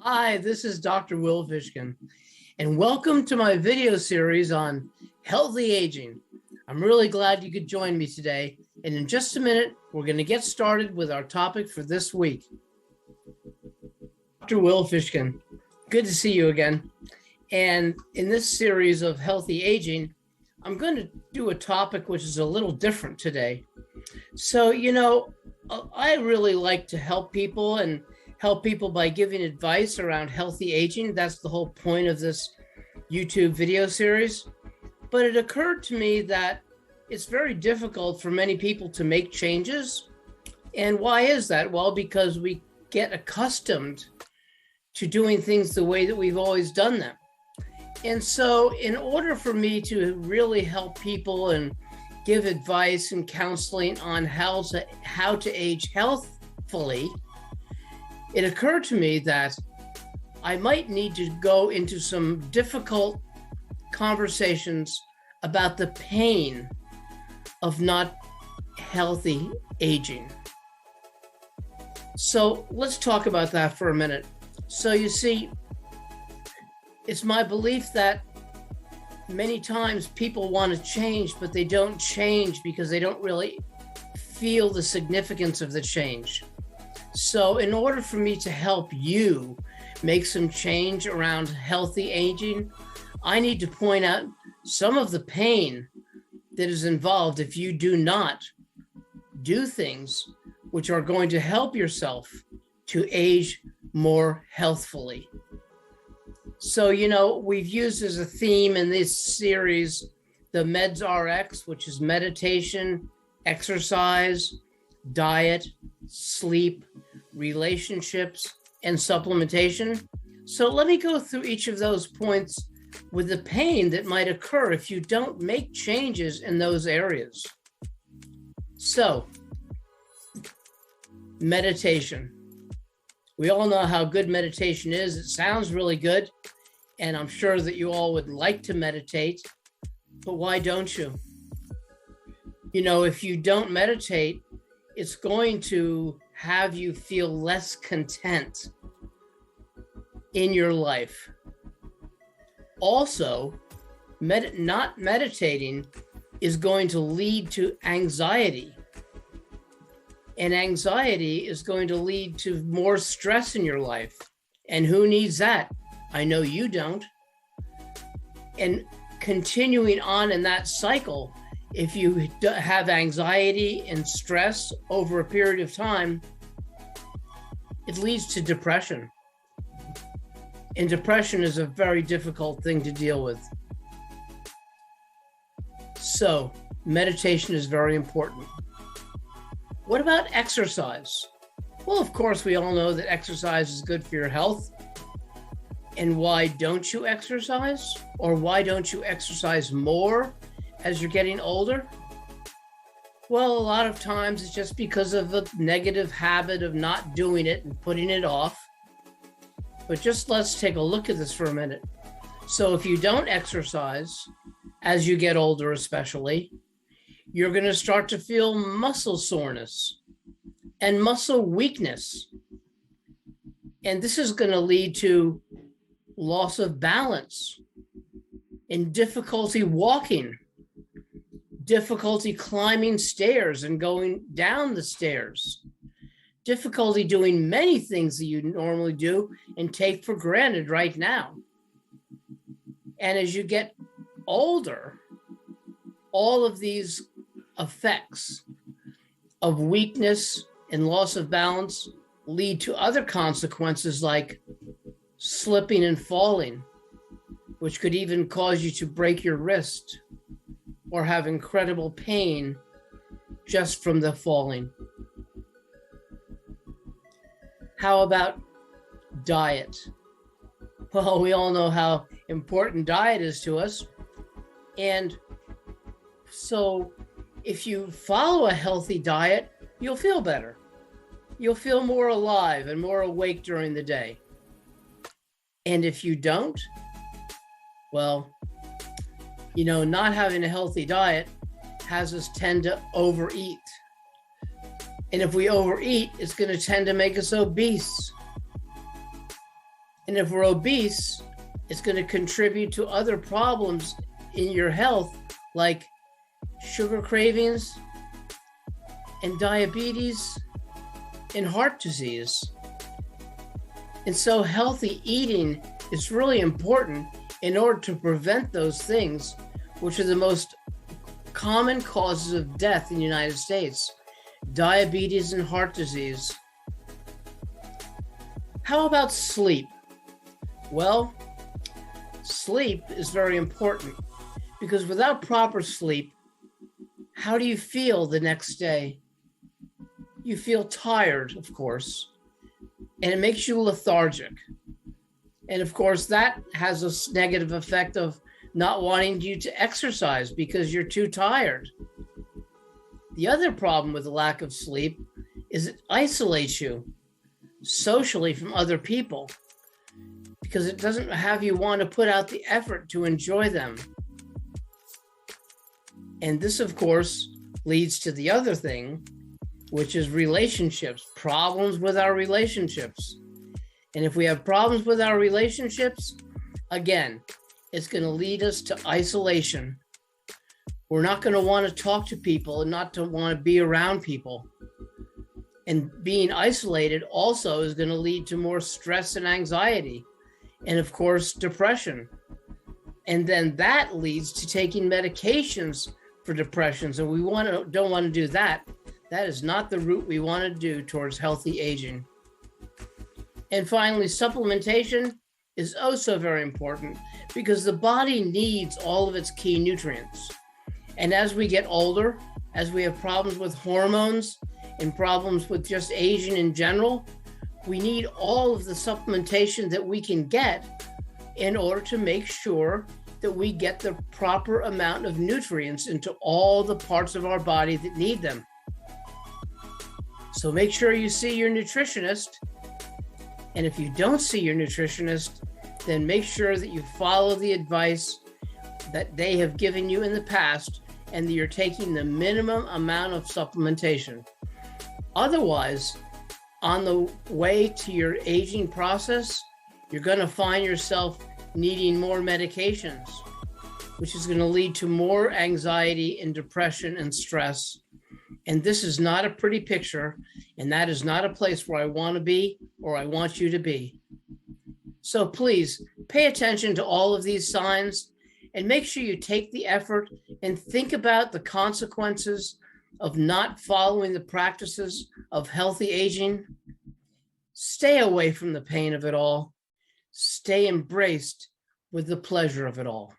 Hi, this is Dr. Will Fishkin, and welcome to my video series on healthy aging. I'm really glad you could join me today, and in just a minute, we're going to get started with our topic for this week. Dr. Will Fishkin, good to see you again. And in this series of healthy aging, I'm going to do a topic which is a little different today. So, I really like to help people and help people by giving advice around healthy aging. That's the whole point of this YouTube video series. But it occurred to me that it's very difficult for many people to make changes. And why is that? Well, because we get accustomed to doing things the way that we've always done them. And so in order for me to really help people and give advice and counseling on how to age healthfully, it occurred to me that I might need to go into some difficult conversations about the pain of not healthy aging. So let's talk about that for a minute. So you see, it's my belief that many times people want to change, but they don't change because they don't really feel the significance of the change. So in order for me to help you make some change around healthy aging, I need to point out some of the pain that is involved if you do not do things which are going to help yourself to age more healthfully. So, we've used as a theme in this series, the Meds RX, which is meditation, exercise, diet, sleep, relationships, and supplementation. So let me go through each of those points with the pain that might occur if you don't make changes in those areas. So, meditation. We all know how good meditation is. It sounds really good, and I'm sure that you all would like to meditate, but why don't you? If you don't meditate, it's going to have you feel less content in your life. Also, not meditating is going to lead to anxiety. And anxiety is going to lead to more stress in your life. And who needs that? I know you don't. And continuing on in that cycle, if you have anxiety and stress over a period of time, it leads to depression. And depression is a very difficult thing to deal with. So, meditation is very important. What about exercise? Well, of course, we all know that exercise is good for your health. And why don't you exercise? Or why don't you exercise more as you're getting older? Well, a lot of times it's just because of the negative habit of not doing it and putting it off. But just let's take a look at this for a minute. So if you don't exercise, as you get older especially, you're going to start to feel muscle soreness and muscle weakness. And this is going to lead to loss of balance and difficulty walking, difficulty climbing stairs and going down the stairs, difficulty doing many things that you normally do and take for granted right now. And as you get older, all of these effects of weakness and loss of balance lead to other consequences like slipping and falling, which could even cause you to break your wrist or have incredible pain just from the falling. How about diet? Well, we all know how important diet is to us. And so if you follow a healthy diet, you'll feel better. You'll feel more alive and more awake during the day. And if you don't, well, not having a healthy diet has us tend to overeat. And if we overeat, it's going to tend to make us obese. And if we're obese, it's going to contribute to other problems in your health, like sugar cravings and diabetes and heart disease. And so healthy eating is really important in order to prevent those things, which are the most common causes of death in the United States: diabetes and heart disease. How about sleep? Well, sleep is very important, because without proper sleep, how do you feel the next day? You feel tired, of course, and it makes you lethargic. And of course, that has a negative effect of not wanting you to exercise because you're too tired. The other problem with the lack of sleep is it isolates you socially from other people, because it doesn't have you want to put out the effort to enjoy them. And this, of course, leads to the other thing, which is relationships, problems with our relationships. And if we have problems with our relationships, again, it's going to lead us to isolation. We're not going to want to talk to people and not to want to be around people. And being isolated also is going to lead to more stress and anxiety, and of course, depression. And then that leads to taking medications for depression. So we don't want to do that. That is not the route we want to do towards healthy aging. And finally, supplementation is also very important, because the body needs all of its key nutrients. And as we get older, as we have problems with hormones and problems with just aging in general, we need all of the supplementation that we can get in order to make sure that we get the proper amount of nutrients into all the parts of our body that need them. So make sure you see your nutritionist. And if you don't see your nutritionist, then make sure that you follow the advice that they have given you in the past, and that you're taking the minimum amount of supplementation. Otherwise, on the way to your aging process, you're going to find yourself needing more medications, which is going to lead to more anxiety and depression and stress. And this is not a pretty picture, and that is not a place where I want to be or I want you to be. So please pay attention to all of these signs and make sure you take the effort and think about the consequences of not following the practices of healthy aging. Stay away from the pain of it all. Stay embraced with the pleasure of it all.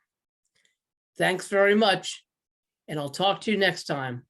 Thanks very much, and I'll talk to you next time.